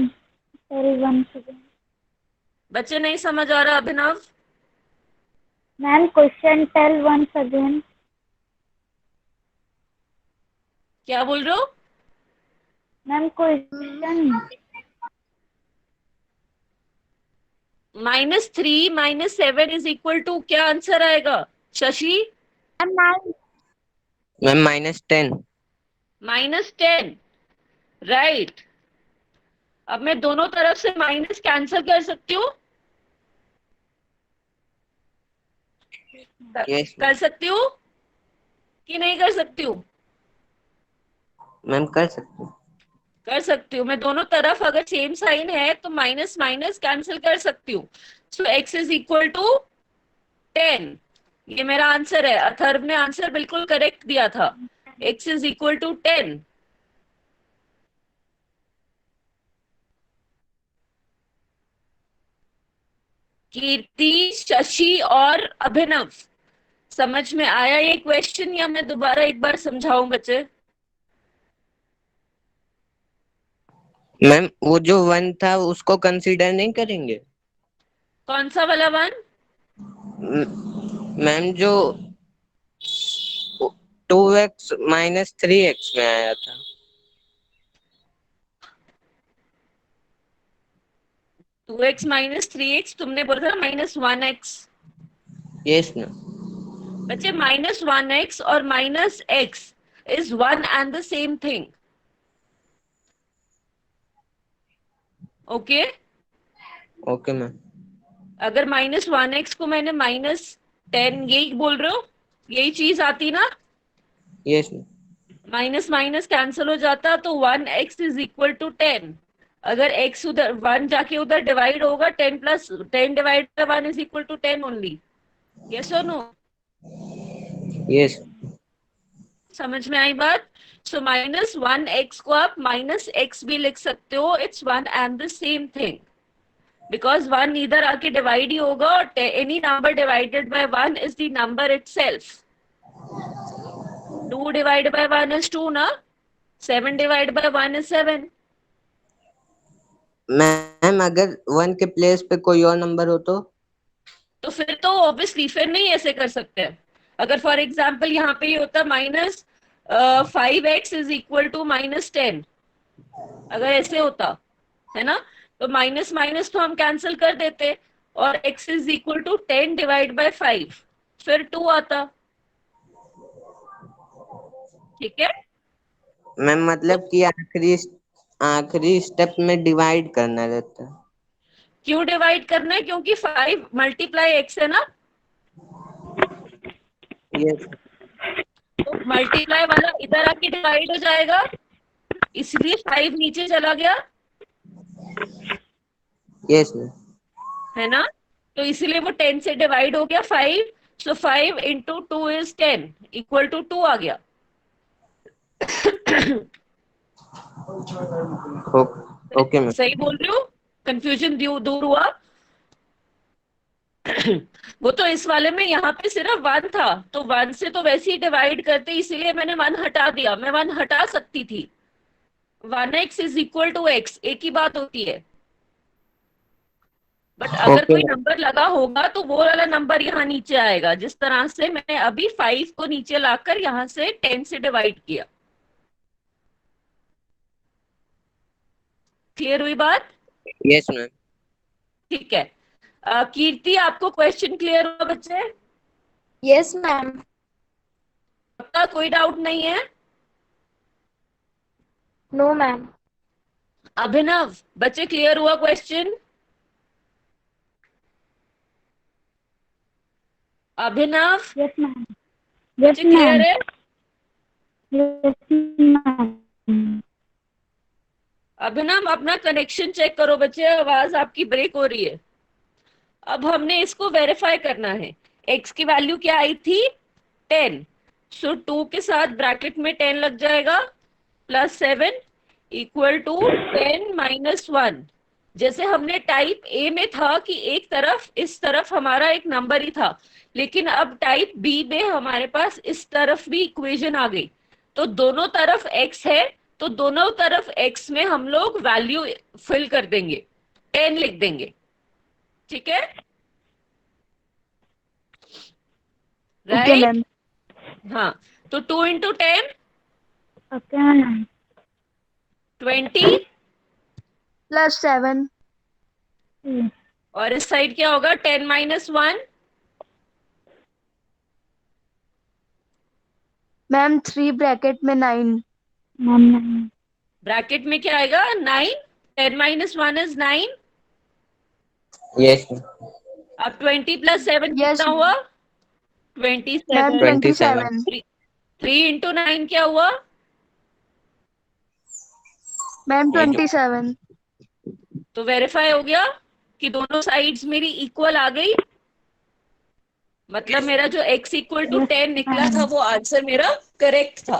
Sorry, once again. बच्चे नहीं समझ आ रहा. अभिनव, Ma'am, question tell once again. क्या बोल रहे हो? Ma'am, question. -3 -7 is equal to, क्या आंसर आएगा? शशि, Ma'am, 9. मैम -10. -10. राइट. अब मैं दोनों तरफ से माइनस कैंसिल कर सकती हूँ. यस कर सकती हूँ कि नहीं कर सकती हूँ? मैम कर सकते हैं. कर सकती हूँ मैं, दोनों तरफ अगर सेम साइन है तो माइनस माइनस कैंसिल कर सकती हूँ। सो x इज इक्वल टू 10। ये मेरा आंसर है। अथर्व ने आंसर बिल्कुल करेक्ट दिया था, x इज इक्वल टू 10। कीर्ति, शशि और अभिनव, समझ में आया ये क्वेश्चन या मैं दोबारा एक बार समझाऊं बच्चे? मैम वो जो 1 था उसको कंसीडर नहीं करेंगे? कौन सा वाला वन? मैम जो 2x माइनस 3x में आया था। 2x माइनस 3x, तुमने बोला था माइनस 1x। Yes ma'am. बच्चे माइनस 1x और minus x is one and the same thing. Okay, okay ma'am. अगर माइनस 1x को मैंने -10, यही बोल रहे हो, यही चीज आती ना? Yes ma'am. Minus minus cancel हो जाता तो 1x इज इक्वल टू 10। अगर x उधर 1 जाके उधर डिवाइड होगा, 10 plus 10 divide by 1 is equal to 10 only. Yes और नो? यस। समझ में आई बात? सो -1x को आप -x भी लिख सकते हो, it's one and the same thing, because 1 इधर आके डिवाइड ही होगा और any number divided by 1 is the number itself. 2 divide by 1 is 2 ना, 7 डिवाइड बाय 1 इज 7। मैम अगर 1 के प्लेस पे कोई और नंबर हो तो फिर तो ऑब्वियसली फिर नहीं ऐसे कर सकते हैं। अगर फॉर एग्जाम्पल यहाँ पे ये होता -5x इज इक्वल टू -10, अगर ऐसे होता है ना, तो माइनस माइनस तो हम कैंसिल कर देते और x is equal to 10 divide by 5, फिर 2 आता। ठीक है, मैम, मतलब कि आखिरी स्टेप में डिवाइड करना रहता है। क्यों डिवाइड करना है? क्योंकि 5 मल्टीप्लाई x है ना, यस। तो मल्टीप्लाई वाला इधर आके डिवाइड हो जाएगा, इसलिए 5 नीचे चला गया, यस मैम। है ना? तो इसलिए वो 10 से डिवाइड हो गया 5, सो 5 इंटू 2 इज 10 इक्वल टू 2 आ गया। Okay ma'am. सही बोल रही हूँ? कंफ्यूजन दूर हुआ? वो तो इस वाले में यहाँ पे सिर्फ 1 था, तो 1 से तो वैसे ही डिवाइड करते, इसीलिए मैंने 1 हटा दिया। मैं 1 हटा सकती थी। 1x is equal to x, एक ही बात होती है। बट अगर ओके कोई मैम। नंबर लगा होगा तो वो वाला नंबर यहाँ नीचे आएगा, जिस तरह से मैंने अभी 5 को नीचे लाकर यहाँ से 10 से डिवाइड किया। क्लियर हुई बात? Yes ma'am. ठीक है। कीर्ति, आपको क्वेश्चन क्लियर हुआ बच्चे? Yes, ma'am. पक्का कोई डाउट नहीं है? No, ma'am. अभिनव, बच्चे क्लियर हुआ क्वेश्चन? अभिनव, Yes, ma'am. Yes, बच्चे क्लियर ma'am. है? Yes, ma'am. अभिनव, अपना कनेक्शन चेक करो बच्चे, आवाज आपकी ब्रेक हो रही है। अब हमने इसको वेरीफाई करना है। x की वैल्यू क्या आई थी? 10। सो 2 के साथ ब्रैकेट में 10 लग जाएगा, +7 इक्वल टू 10 माइनस 1। जैसे हमने टाइप ए में था कि एक तरफ इस तरफ हमारा एक नंबर ही था, लेकिन अब टाइप बी में हमारे पास इस तरफ भी इक्वेशन आ गई, तो दोनों तरफ x है, तो दोनों तरफ x में हम लोग वैल्यू फिल कर देंगे, 10 लिख देंगे। ठीक है, ओके राइट? मैम। हाँ, तो 2 इंटू 10 Okay, ma'am. 20, +7 Hmm. और इस साइड क्या होगा? 10 माइनस 1, मैम 3 ब्रैकेट में 9। Ma'am. ब्रैकेट में क्या आएगा? 9। 10 माइनस 1 इज 9। यस अब 20 प्लस 7 यस कितना हुआ? मैम 27। 27। 3 इंटू 9 क्या हुआ? मैम 27। तो वेरीफाई हो गया कि दोनों साइड्स मेरी इक्वल आ गई, मतलब मेरा जो x इक्वल टू 10 निकला था वो आंसर मेरा करेक्ट था।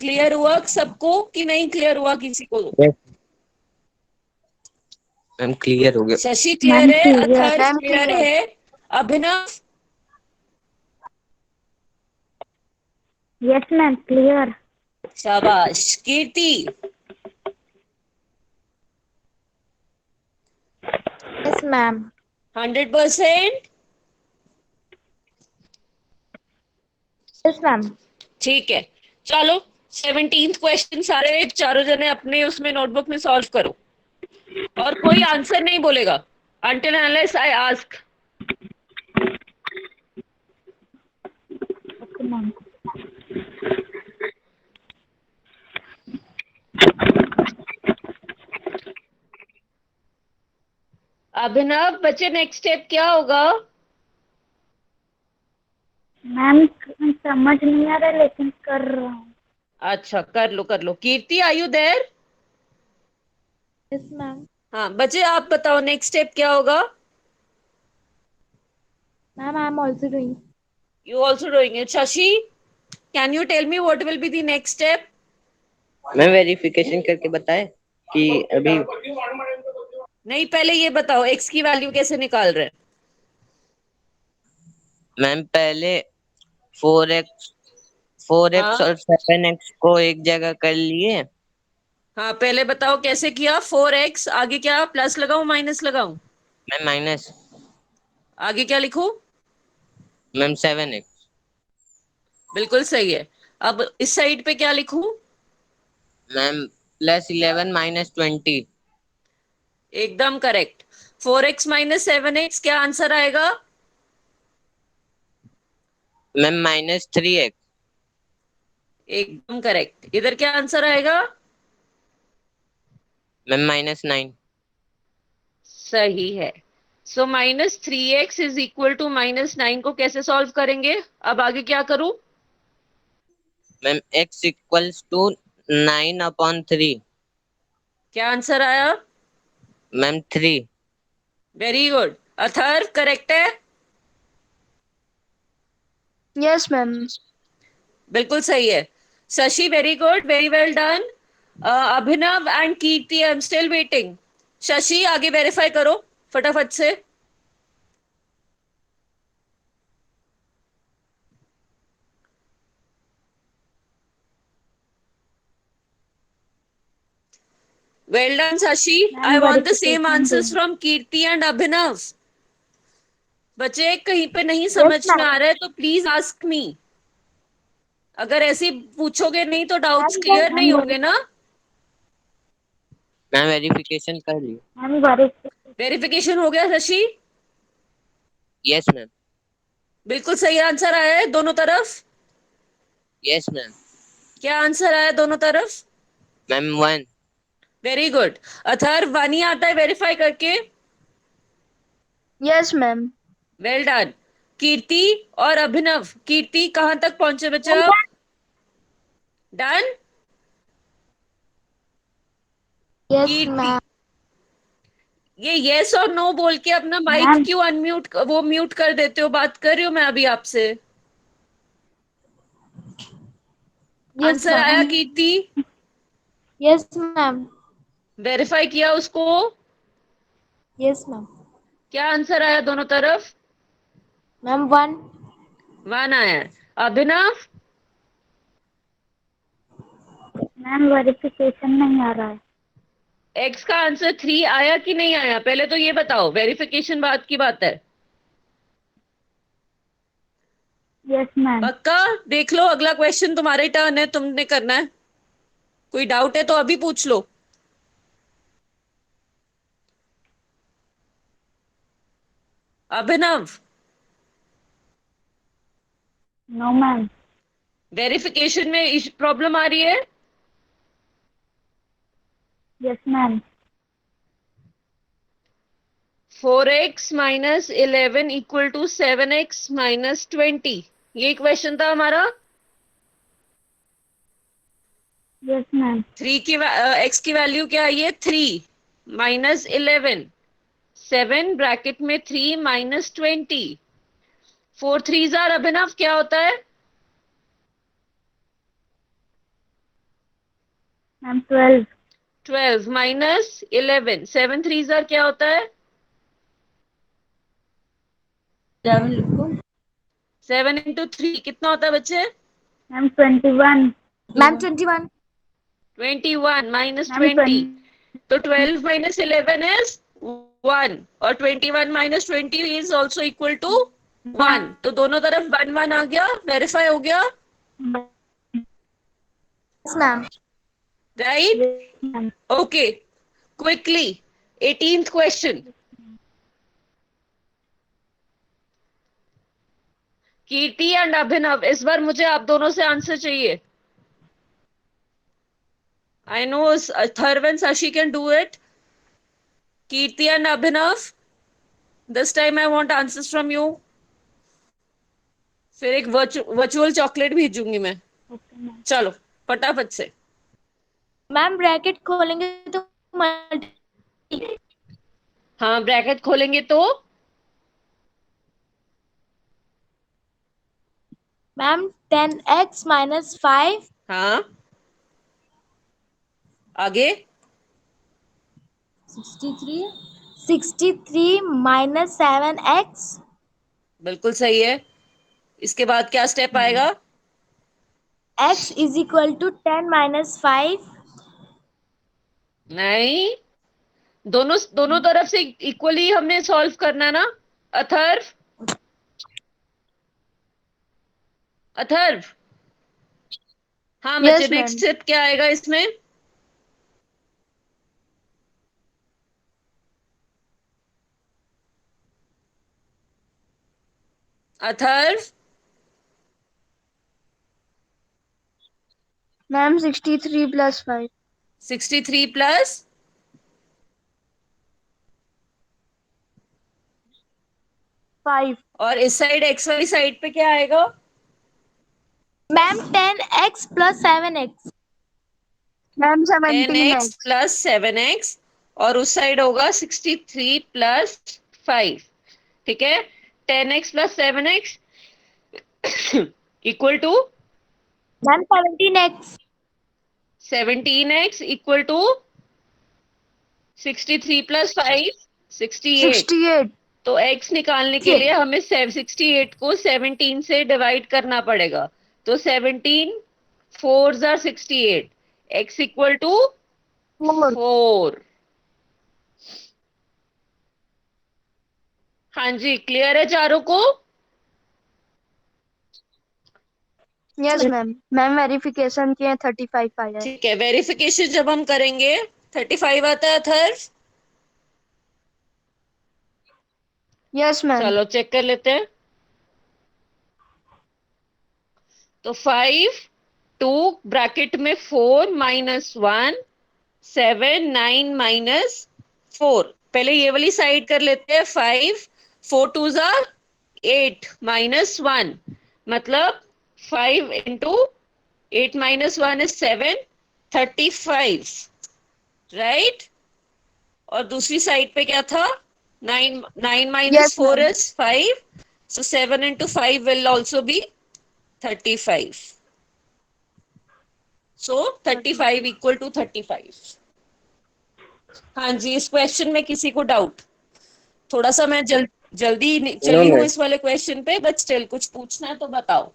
क्लियर हुआ सबको कि नहीं क्लियर हुआ किसी को? मैम क्लियर हो गया। शशि क्लियर मैम है, clear. Atharva ma'am clear clear. है, अभिनव? Yes ma'am clear. शाबाश। कीर्ति? Yes, ma'am. 100%? Yes, ma'am. ठीक है, चलो 17th क्वेश्चन सारे चारों जने अपने उसमें नोटबुक में सॉल्व करो, और कोई आंसर नहीं बोलेगा until unless I ask. Okay ma'am. Abhinav बच्चे, नेक्स्ट स्टेप क्या होगा? मैम समझ नहीं आ रहा लेकिन कर रहा हूँ। अच्छा, कर लो कर लो। Kirti, are you there? Yes, ma'am. हाँ बच्चे, आप बताओ नेक्स्ट स्टेप क्या होगा? Ma'am, I am also doing. You also doing it. Shashi, can you tell me what will be the next step? मैं वेरिफिकेशन करके बताए कि अभी नहीं, पहले ये बताओ x की वैल्यू कैसे निकाल रहे हैं? मैम पहले 4x हाँ और 7x को एक जगह कर लिए। हाँ, पहले बताओ कैसे किया। 4x, आगे क्या, प्लस लगाऊं माइनस लगाऊं? Ma'am minus. आगे क्या लिखूं? Ma'am 7x। बिल्कुल सही है। अब इस साइड पे क्या लिखूं? मैम +11 -20। एकदम करेक्ट। 4x माइनस 7x, क्या आंसर आएगा? Ma'am -3x। एकदम करेक्ट। इधर क्या आंसर आएगा? मैम -9। सही है। सो -3x इज इक्वल टू -9 को कैसे सॉल्व करेंगे? अब आगे क्या करूं? Ma'am x = 9/3। क्या आंसर आया? Ma'am 3। Very good. Atharva, correct है? Yes ma'am. बिल्कुल सही है। Shashi, very good, very well done. Abhinav and Kirti, I am still waiting. Shashi, आगे वेरीफाई करो फटाफट से। Well done Shashi. Ma'am I want the same verification answers देंगे। From Kirti and Abhinav. बच्चे, कहीं पे नहीं यस समझ में मैम। आ रहा है तो प्लीज आस्क मी। अगर ऐसे पूछोगे नहीं तो डाउट्स मैम क्लियर नहीं होंगे ना। मैम वेरिफिकेशन कर ली। Ma'am verification. वेरिफिकेशन हो गया शशि? Yes ma'am. बिल्कुल सही आंसर आया है दोनों तरफ। Yes ma'am. क्या आंसर आया दोनों तरफ? मैम 1। Very good. अथर्व, वानी आता है वेरीफाई करके? Yes ma'am. Well done. Kirti और अभिनव, कीर्ति कहां तक पहुंचे बच्चे अब? डन। Yes, Kirti, ma'am. ये यस और नो बोल के अपना माइक मैम क्यों अनम्यूट, वो म्यूट कर देते हो? बात कर रही हूं मैं अभी आपसे। Yes, आंसर आया ma'am. कीर्ति? Yes, ma'am. वेरीफाई किया उसको? Yes, ma'am. क्या आंसर आया दोनों तरफ? Ma'am, 1. 1 आया है। अभिनव? मैम वेरिफिकेशन नहीं आ रहा है। एक्स का आंसर 3 आया कि नहीं आया, पहले तो ये बताओ। वेरिफिकेशन बात की बात है। Yes ma'am. पक्का? देख लो, अगला क्वेश्चन तुम्हारा ही टर्न है, तुमने करना है। कोई डाउट है तो अभी पूछ लो। अभिनव? No ma'am. वेरिफिकेशन में प्रॉब्लम आ रही है? Yes ma'am. 4x minus 11 equal to 7x minus 20, ये क्वेश्चन था हमारा। Yes, ma'am. 3 की x की वैल्यू क्या आई है? 3 माइनस 11, 7 ब्रैकेट में 3 माइनस 20, 4 3 जार अभिनव क्या होता है? Ma'am, 12. 12 माइनस 11, 7 3 जार क्या होता है? 7 इंटू 3 कितना होता है बच्चे? Ma'am, 21. Ma'am, 21. 21 माइनस Ma'am, 20, तो 12 माइनस 11 इज 1 और 21 minus 20 is also equal to 1, तो दोनों तरफ 1 1 आ गया, वेरीफाई हो गया, Yes, ma'am. Right? Yes, ma'am. Okay, quickly 18th question. Kirti and Abhinav, इस बार मुझे आप दोनों से आंसर चाहिए। I know Tharv and Sashi can do it. Kirti and Abhinav, this time I want answers from you. फिर एक वर्चुअल चॉकलेट भेजूंगी मैं। Okay, ma'am. चलो फटाफट से। मैम ब्रैकेट खोलेंगे तो हाँ, ब्रैकेट खोलेंगे तो मैम 10x minus 5 हाँ, आगे 63 minus 7x बिल्कुल सही है। इसके बाद क्या स्टेप आएगा? x is equal to 10 minus 5 नहीं, दोनों दोनों तरफ से इक्वली हमने सॉल्व करना ना। अथर्व, अथर्व, हाँ Yes, बच्चे, नेक्स्ट ma'am. स्टेप क्या आएगा इसमें? Atharva, Ma'am, 63 plus 5. 63 प्लस 5. और इस साइड एक्स वाली साइड पे क्या आएगा? Ma'am 10x plus 7x Ma'am, 10x 17x. Plus 7x और उस साइड होगा 63 प्लस 5। ठीक है, 10x plus 7x equal to ma'am 17x 17x equal to 63 plus 5 68। 68. तो x निकालने के लिए हमें 68 को 17 से डिवाइड करना पड़ेगा। तो 17 4 जार 68, x इक्वल टू 4. 4। हाँ जी, क्लियर है चारों को? Yes, ma'am. Ma'am, verification किए 35 आया है. ठीक है, वेरिफिकेशन जब हम करेंगे 35 आता है अथर्व। Yes, ma'am. चलो चेक कर लेते हैं। तो 5 2 ब्रैकेट में 4 माइनस 1 7 9 माइनस 4। पहले ये वाली साइड कर लेते हैं। 5 4 2 जार 8 माइनस 1, मतलब 5 इंटू 8 माइनस 1 इज 7, 35, राइट? और दूसरी साइड पे क्या था? 9 9 minus Yes, 4 ma'am. Is 5, so 7 into 5 will also be 35. So 35 equal to 35. हाँ जी, इस क्वेश्चन में किसी को डाउट? थोड़ा सा मैं जल्दी चली हूँ इस वाले क्वेश्चन पे, बट स्टिल कुछ पूछना है तो बताओ।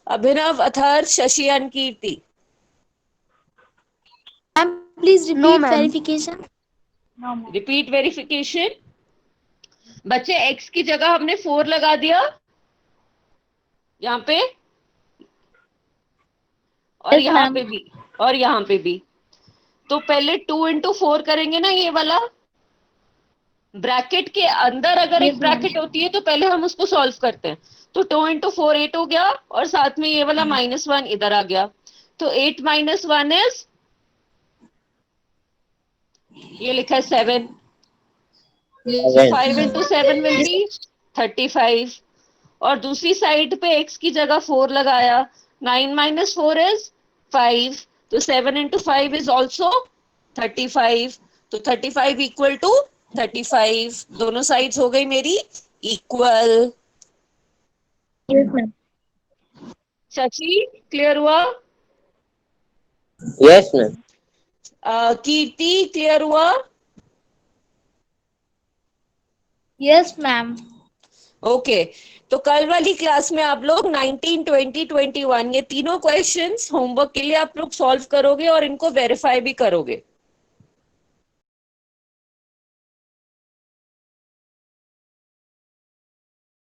Abhinav, Atharva, Shashi and Kirti. Ma'am please No, repeat ma'am. Verification No, ma'am. Repeat verification. बच्चे, x की जगह हमने 4 लगा दिया यहाँ पे, और Yes, यहाँ ma'am. पे भी, और यहाँ पे भी। तो पहले 2 इंटू 4 करेंगे ना, ये वाला ब्रैकेट के अंदर अगर एक Yes, ma'am. ब्रैकेट होती है तो पहले हम उसको सॉल्व करते हैं। तो 2 इंटू 4 8 हो गया, और साथ में ये वाला माइनस 1 इधर आ गया। तो 8 माइनस 1 इज, ये लिखा है 7। 5 इंटू 7 विल बी 35। और दूसरी साइड पे x की जगह 4 लगाया। 9 माइनस 4 इज 5, तो 7 into 5 is also 35. तो 35 equal to 35. दोनों sides हो गई मेरी equal. Yes, ma'am. Shashi clear हुआ? Yes, ma'am. कीर्ति क्लियर हुआ? Yes, ma'am. ओके तो कल वाली क्लास में आप लोग 19, 20, 21 ये तीनों क्वेश्चंस होमवर्क के लिए आप लोग सॉल्व करोगे और इनको वेरीफाई भी करोगे.